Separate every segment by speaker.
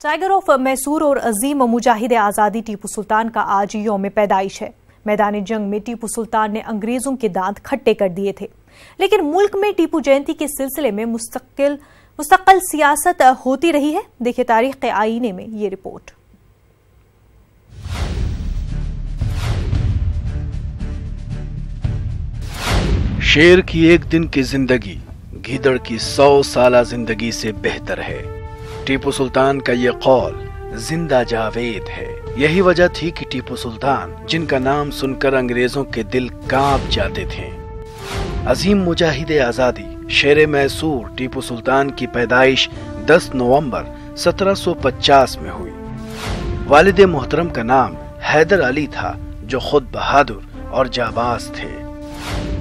Speaker 1: Tiger of Mysore और अजीम मुजाहिद आज़ादी टीपू सुल्तान का आज यौम पैदाइश है। मैदान जंग में टीपू सुल्तान ने अंग्रेजों के दांत खट्टे कर दिए थे, लेकिन मुल्क में टीपू जयंती के सिलसिले में मुस्तकिल सियासत होती रही है। देखिए तारीख के आईने में ये रिपोर्ट।
Speaker 2: शेर की एक दिन की जिंदगी गीदड़ की 100 साला जिंदगी से बेहतर है। टीपू सुल्तान का ये कौल जिंदा जावेद है। यही वजह थी कि टीपू सुल्तान, जिनका नाम सुनकर अंग्रेजों के दिल कांप जाते थे। अजीम मुजाहिद आजादी शेर मैसूर टीपू सुल्तान की पैदाइश 10 नवंबर 1750 में हुई। वालिद मोहतरम का नाम हैदर अली था, जो खुद बहादुर और जाबाज थे।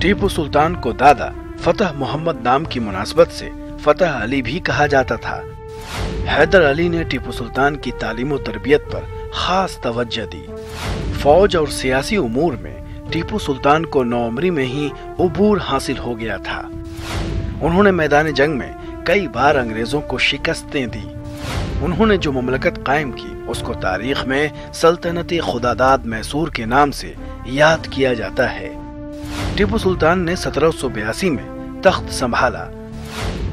Speaker 2: टीपू सुल्तान को दादा फतह मोहम्मद नाम की मुनासबत से फतह अली भी कहा जाता था। हैदर अली ने टीपू सुल्तान की तालीम और तरबियत पर खास तवज्जो दी। फौज और सियासी उमूर में टीपू सुल्तान को नौअमरी में ही उबूर हासिल हो गया था। उन्होंने मैदान जंग में कई बार अंग्रेजों को शिकस्तें दी। उन्होंने जो ममलकत कायम की उसको तारीख में सल्तनत खुदादाद मैसूर के नाम से याद किया जाता है। टीपू सुल्तान ने 1782 में तख्त संभाला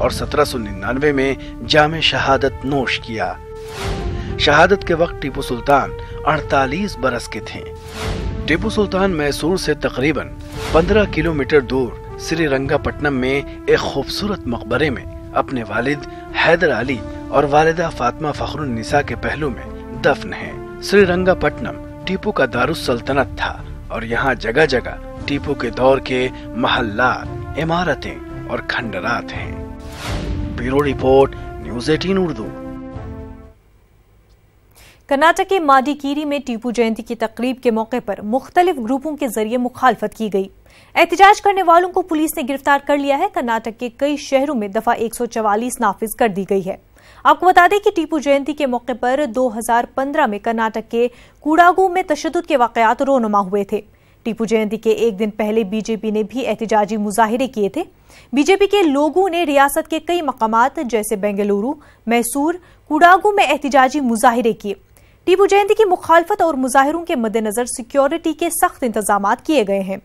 Speaker 2: और 1799 में जामे शहादत नोश किया। शहादत के वक्त टीपू सुल्तान 48 बरस के थे। टीपू सुल्तान मैसूर से तकरीबन 15 किलोमीटर दूर श्रीरंगापट्टनम में एक खूबसूरत मकबरे में अपने वालिद हैदर अली और वालिदा फातिमा फखरुन्निसा के पहलू में दफन है। श्रीरंगापट्टनम टीपू का दारुस सल्तनत था और यहाँ जगह जगह टीपू के दौर के महल्लात, इमारतें और खंडरात हैं। Bureau report, news 18 Urdu.
Speaker 1: Karnataka के माडिकीरी में टीपू जयंती की तकरीब के मौके पर मुख्तलिफ ग्रुपों के जरिए मुखालफत की गई। एहतजाज करने वालों को पुलिस ने गिरफ्तार कर लिया है। कर्नाटक के कई शहरों में दफा 144 नाफिज कर दी गई है। आपको बता दें कि टीपू जयंती के मौके पर 2015 में कर्नाटक के कुडागु में तशद्दुद के वाकयात रोनुमा हुए थे। टीपू जयंती के एक दिन पहले बीजेपी ने भी एहतजाजी मुजाहिरे किए थे। बीजेपी के लोगों ने रियासत के कई मकामात जैसे बेंगलुरु, मैसूर, कुडागु में एहतजाजी मुजाहिरे किए। टीपू जयंती की मुखालफत और मुजाहिरों के मद्देनजर सिक्योरिटी के सख्त इंतजामात किए गए हैं।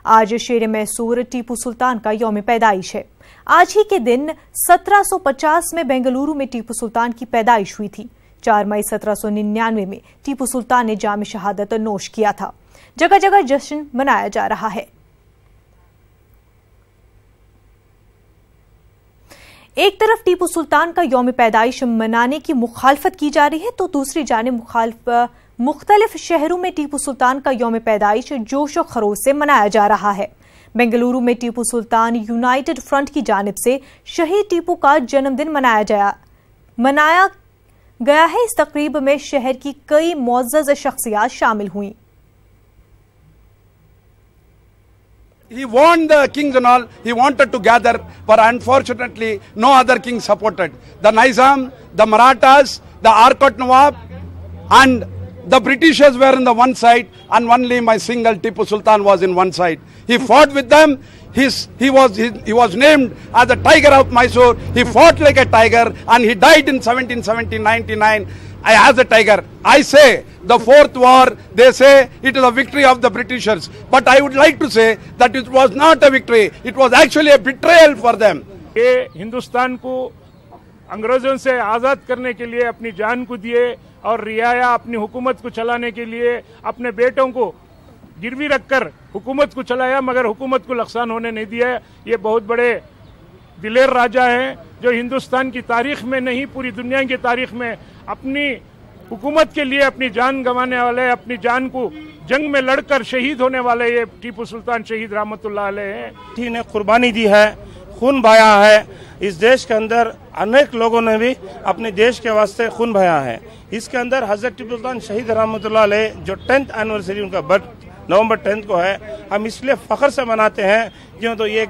Speaker 1: आज शेर मैसूर टीपू सुल्तान का यौम पैदाइश है। आज ही के दिन 1750 में बेंगलुरु में टीपू सुल्तान की पैदाइश हुई थी। 4 मई 1799 में टीपू सुल्तान ने जाम शहादत नोश किया था। जगह जगह जश्न मनाया जा रहा है। एक तरफ टीपू सुल्तान का यौम पैदाइश मनाने की मुखालफत की जा रही है, तो दूसरी जानिब मुख्तलिफ शहरों में टीपू सुल्तान का यौम पैदाइश जोश और खरोश से मनाया जा रहा है। बेंगलुरु में टीपू सुल्तान यूनाइटेड फ्रंट की जानिब से शहीद टीपू का जन्मदिन मनाया गया है। इस तकरीब में शहर की कई मुअज़्ज़ज़ शख्सियात शामिल हुई।
Speaker 3: He warned the kings and all, he wanted to gather, but unfortunately no other king supported. The Nizam, the Marathas, the Arcot Nawab and the Britishers were on the one side, and only my single Tipu Sultan was in one side. He fought with them. He was named as the Tiger of Mysore. He fought like a tiger and he died in 1799 as a tiger. I say the fourth war, they say it is a victory of the Britishers. But I would like to say that it was not a victory. It was actually a betrayal for them.
Speaker 4: ये हिंदुस्तान को अंग्रेजों से आज़ाद करने के लिए अपनी जान को दिए और रियाया अपनी हुकूमत को चलाने के लिए अपने बेटों को गिरवी रखकर हुकूमत को चलाया, मगर हुकूमत को नुकसान होने नहीं दिया। ये बहुत बड़े दिलेर राजा हैं जो हिंदुस्तान की तारीख में नहीं पूरी दुनिया की तारीख में अपनी हुकूमत के लिए अपनी जान गंवाने वाले, अपनी जान को जंग में लड़कर शहीद होने वाले ये टीपू सुल्तान शहीद रहमतुल्लाह अलैह हैं।
Speaker 5: इन्हें कुर्बानी दी है, खून बहाया है। इस देश के अंदर अनेक लोगों ने भी अपने देश के वास्ते खून बहाया है। इसके अंदर हजरत टीपू सुल्तान शहीद रहमतुल्लाह अलैह जो 10th एनिवर्सरी उनका बर्थ नवंबर 10 को है, हम इसलिए फख्र से मनाते हैं क्यों तो ये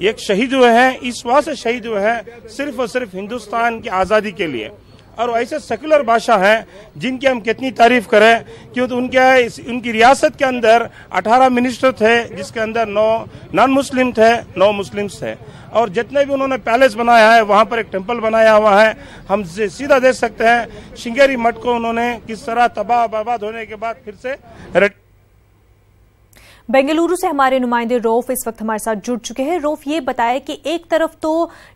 Speaker 5: एक शहीद हुए हैं। इस वास्ते शहीद हुए हैं सिर्फ और सिर्फ हिंदुस्तान की आज़ादी के लिए। اور ایسے سیکولر بادشاہ ہیں جن کی ہم کتنی تعریف کریں، کیونکہ ان کی ریاست کے اندر 18 منسٹر تھے، جس کے اندر 9 نان مسلم تھے، 9 مسلمس تھے، اور جتنے بھی انہوں نے پیلس بنایا ہے وہاں پر ایک ٹیمپل بنایا ہوا ہے۔ ہم سیدھا دیکھ سکتے ہیں شنگیری مٹھ کو انہوں نے کس طرح تباہ برباد ہونے کے بعد پھر سے
Speaker 1: بنگلورو سے ہمارے نمائندے روف اس وقت ہمارے ساتھ جڑ چکے ہیں۔ روف، یہ بتائے کہ ایک طرف تو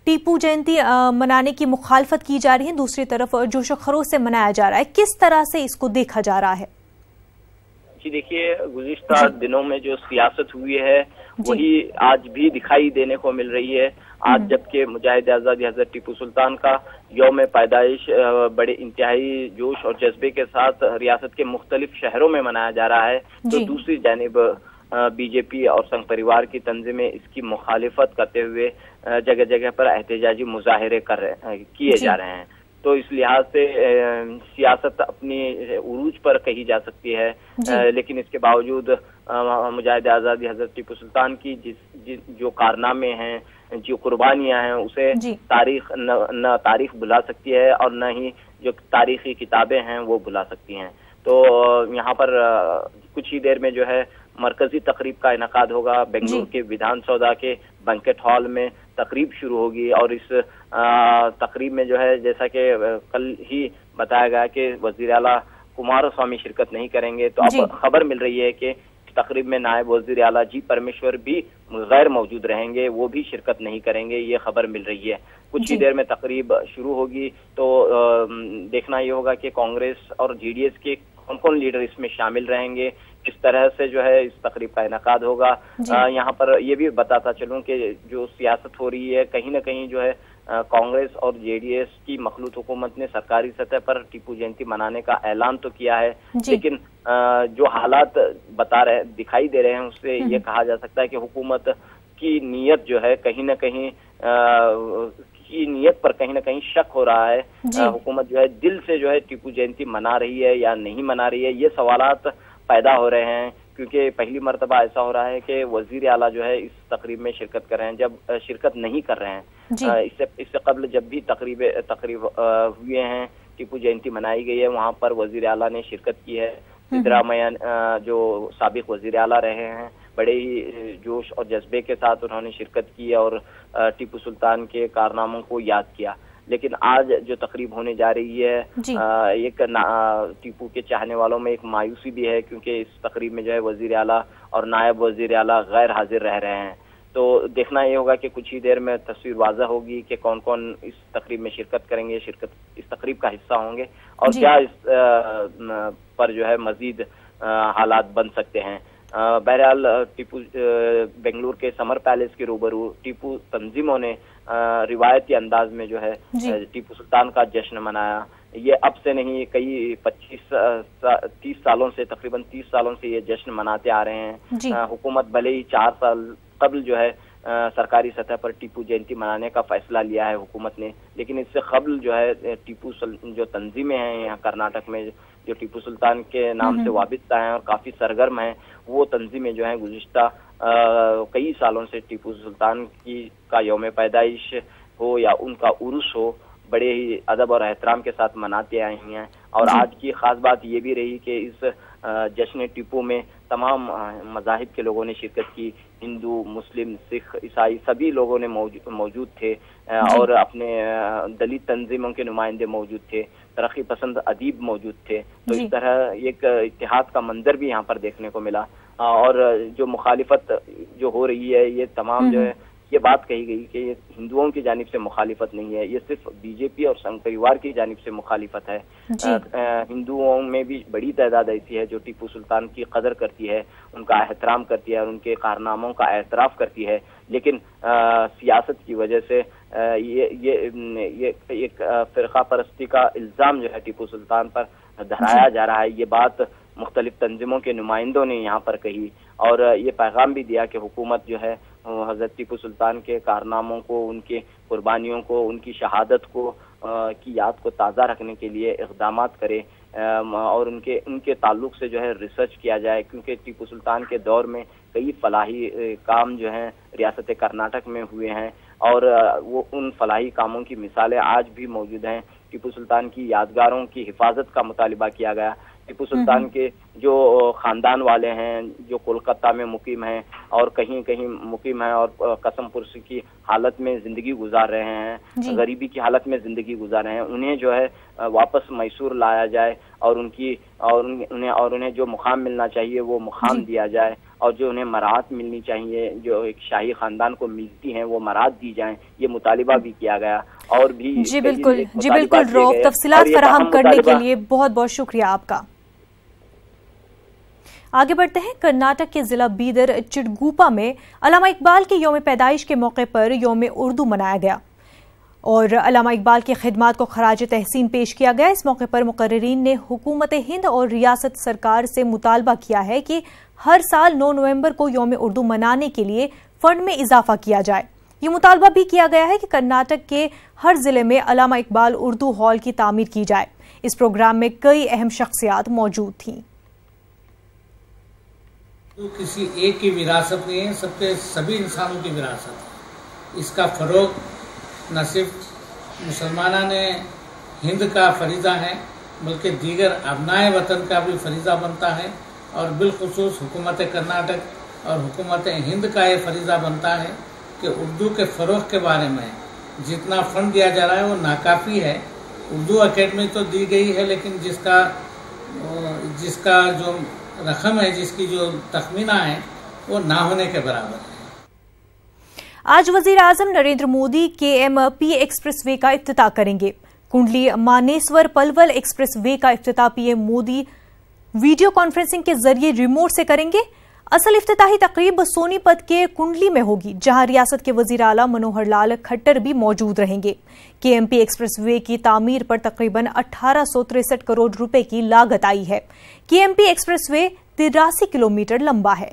Speaker 1: ٹیپو جینتی منانے کی مخالفت کی جا رہی ہے، دوسری طرف جوش و خروش سے منایا جا رہا ہے، کس طرح سے اس کو دیکھا جا رہا ہے؟
Speaker 6: جی دیکھیے، گزشتہ دنوں میں جو سیاست ہوئی ہے وہی آج بھی دکھائی دینے کو مل رہی ہے۔ آج جبکہ مجاہد آزادی حضرت ٹیپو سلطان کا یوم پیدائش بڑے انتہائی جوش اور جذبے کے ساتھ ریاست کے مختلف شہروں میں منایا جا رہا ہے، تو دوسری جانب بی جے پی اور سنگ پریوار کی تنظیمیں اس کی مخالفت کرتے ہوئے جگہ جگہ پر احتجاجی مظاہرے کیے جا رہے ہیں۔ تو اس لحاظ سے سیاست اپنی عروج پر کہی جا سکتی ہے، لیکن اس کے باوجود مجاہد آزادی حضرت ٹیپو سلطان کی جو کارنامے ہیں، جو قربانیاں ہیں، اسے نہ تاریخ بھلا سکتی ہے اور نہ ہی جو تاریخی کتابیں ہیں وہ بھلا سکتی ہیں۔ تو یہاں پر کچھ ہی دیر میں جو ہے مرکزی تقریب کا انعقاد ہوگا۔ بنگلور کے ودھان سودا کے بینکٹ ہال میں تقریب شروع ہوگی، اور اس تقریب میں جو ہے جیسا کہ کل ہی بتایا گیا کہ وزیر اعلیٰ کمار سوامی شرکت نہیں کریں گے، تو اب خبر مل رہی ہے کہ تقریب میں نائب وزیر اعلیٰ جی پرمیشور بھی غیر موجود رہیں گے، وہ بھی شرکت نہیں کریں گے، یہ خبر مل رہی ہے۔ کچھ ہی دیر میں تقریب شروع ہوگی، تو دیکھنا یہ ہوگا کہ کانگریس اور جے ڈی ایس کے کون کون لیڈر اس میں شامل رہیں گے، کس طرح سے جو ہے اس تقریب کا انعقاد ہوگا۔ یہاں پر یہ بھی بتاتا چلوں کہ جو سیاست ہو رہی ہے، کہیں نہ کہیں جو ہے کانگریس اور جے ڈی ایس کی مخلوط حکومت نے سرکاری سطح پر ٹیپو جینتی منانے کا اعلان تو کیا ہے، لیکن جو حالات دکھائی دے رہے ہیں اس سے یہ کہا جا سکتا ہے کہ حکومت کی نیت جو ہے کہیں نہ کہیں کی نیت پر کہیں نہ کہیں شک ہو رہا ہے۔ حکومت جو ہے دل سے جو ہے ٹیپو جینتی منا رہی ہے یا نہیں منا رہی ہے، یہ سوالات پیدا ہو رہے ہیں، کیونکہ پہلی مرتبہ ایسا ہو رہا ہے کہ وزیر اعلیٰ جو ہے اس تقریب میں شرکت کر رہے ہیں، جب شرکت نہیں کر رہے ہیں۔ اس سے قبل جب بھی تقریب ہوئے ہیں، ٹیپو جینتی منائی گئی ہے، وہاں پر وزیر اعلیٰ نے شرکت کی ہے۔ سدھرامیا جو سابق وزیر اعلیٰ رہے ہیں، بڑے ہی جوش اور جذبے کے ساتھ انہوں نے شرکت کی اور ٹیپو سلطان کے کارناموں کو یاد کیا۔ لیکن آج جو تقریب ہونے جا رہی ہے، ایک ٹیپو کے چاہنے والوں میں ایک مایوسی بھی ہے، کیونکہ اس تقریب میں جو ہے وزیر اعلیٰ اور نائب وزیر اعلیٰ غیر حاضر رہ رہے ہیں۔ تو دیکھنا یہ ہوگا کہ کچھ ہی دیر میں تصویر واضح ہوگی کہ کون کون اس تقریب میں شرکت کریں گے، اس تقریب کا حصہ ہوں گے، اور کیا اس پر جو ہے مزید حالات بن سکتے ہیں۔ بہرحال بنگلور کے سمر پیلس کے روبرو ٹیپو تنظیموں نے روایتی انداز میں جو ہے ٹیپو سلطان کا جشن منایا۔ یہ اب سے نہیں، کئی 30 سالوں سے، تقریباً 30 سالوں سے یہ جشن مناتے آ رہے ہیں۔ حکومت بھلے ہی 4 سال قبل جو ہے سرکاری سطح پر ٹیپو جینتی منانے کا فیصلہ لیا ہے حکومت نے، لیکن اس سے قبل جو ہے جو تنظیمیں ہیں یہاں کرناٹک میں جو ٹیپو سلطان کے نام سے وابستہ ہیں اور کافی سرگرم ہیں، وہ تنظیمیں جو ہیں گزشتہ کئی سالوں سے ٹیپو سلطان کا یوم پیدائش ہو یا ان کا عرس ہو، بڑے ہی ادب اور احترام کے ساتھ مناتے آئی ہیں۔ اور آج کی خاص بات یہ بھی رہی کہ اس جشن ٹیپو میں تمام مذاہب کے لوگوں نے شرکت کی، ہندو، مسلم، سکھ، عیسائی، سبھی لوگوں نے موجود تھے، اور اپنے دلت تنظیموں کے نمائندے موجود تھے، ترقی پسند ادیب موجود تھے۔ تو اس طرح ایک اتحاد کا منظر بھی یہاں پر دیکھنے کو ملا، اور جو مخالفت جو ہو رہی ہے، یہ تمام جو ہے یہ بات کہی گئی کہ یہ ہندوؤں کی جانب سے مخالفت نہیں ہے، یہ صرف بی جے پی اور سنگ پریوار کی جانب سے مخالفت ہے۔ ہندوؤں میں بھی بڑی تعداد ایسی ہے جو ٹیپو سلطان کی قدر کرتی ہے، ان کا احترام کرتی ہے اور ان کے کارناموں کا اعتراف کرتی ہے، لیکن سیاست کی وجہ سے یہ ایک فرقہ پرستی کا الزام جو ہے ٹیپو سلطان پر دہرایا جا رہا ہے۔ یہ بات مختلف تنظیموں کے نمائندوں نے یہاں پر کہی، اور یہ پیغام بھی دیا کہ حکومت جو ہے حضرت ٹیپو سلطان کے کارناموں کو، ان کے قربانیوں کو، ان کی شہادت کو کی یاد کو تازہ رکھنے کے لیے اقدامات کرے، اور ان کے تعلق سے جو ہے ریسرچ کیا جائے، کیونکہ ٹیپو سلطان کے دور میں کئی فلاحی کام جو ہیں ریاست کرناٹک میں ہوئے ہیں، اور وہ ان فلاحی کاموں کی مثالیں آج بھی موجود ہیں۔ टीपू सुल्तान की यादगारों की हिफाजत का मुतालिबा किया गया। टीपू सुल्तान के जो खानदान वाले हैं, जो कोलकाता में मुकीम हैं और कहीं कहीं मुकीम हैं और कसमपुर की हालत में जिंदगी गुजार रहे हैं, गरीबी की हालत में जिंदगी गुजार रहे हैं, उन्हें जो है वापस मैसूर लाया जाए और उन्हें जो मुकाम मिलना चाहिए वो मुकाम दिया जाए, और जो उन्हें मराहत मिलनी चाहिए जो एक शाही खानदान को मिलती हैं वो मराहत दी जाएं, ये मुतालिबा भी किया गया। और भी
Speaker 1: जी बिल्कुल रौफ, तफसीलात फराहम करने के लिए बहुत बहुत शुक्रिया आपका। आगे बढ़ते हैं। कर्नाटक के जिला बीदर चिडगुपा में अल्लामा इकबाल के यौम पैदाइश के मौके पर यौम उर्दू मनाया गया और अल्लामा इकबाल की खिदमात को खराज तहसीन पेश किया गया। इस मौके पर मुकर्रिरीन ने हुकूमत हिंद और रियासत सरकार से मुतालबा किया है कि हर साल 9 नवंबर को यौम उर्दू मनाने के लिए फंड में इजाफा किया जाए। ये मुतालबा भी किया गया है कि कर्नाटक के हर जिले में अल्लामा इकबाल उर्दू हॉल की तामीर की जाए। इस प्रोग्राम में कई अहम शख्सियात मौजूद थीं।
Speaker 7: तो किसी एक की विरासत नहीं है, सभी इंसानों की विरासत है। इसका फरोग न सिर्फ मुसलमाना ने हिंद का फरीज़ा है बल्कि दीगर अबनाए वतन का भी फरीज़ा बनता है, और बिलखुसूस हुकूमत कर्नाटक और हुकूमत हिंद का ये फरीज़ा बनता है कि उर्दू के फ़रोग के बारे में जितना फ़ंड दिया जा रहा है वो नाकाफ़ी है। उर्दू अकेडमी तो दी गई है, लेकिन जिसका जो रकम है, जिसकी जो तखमीना है वो ना होने के बराबर है।
Speaker 1: आज वजीर आजम Narendra Modi KMP expressway का इफ्तिताह करेंगे। कुंडली मानेसवर पलवल एक्सप्रेस वे का इफ्तिताह PM मोदी वीडियो कॉन्फ्रेंसिंग के जरिए रिमोट से करेंगे। असल इफ्तिताही तकरीब सोनीपत के कुंडली में होगी, जहां रियासत के वजीर आला मनोहर लाल खट्टर भी मौजूद रहेंगे। KMP एक्सप्रेस वे की तामीर पर तकरीबन 1863 करोड़ रुपए की लागत आई है। KMP एक्सप्रेस वे 83 किलोमीटर लंबा है।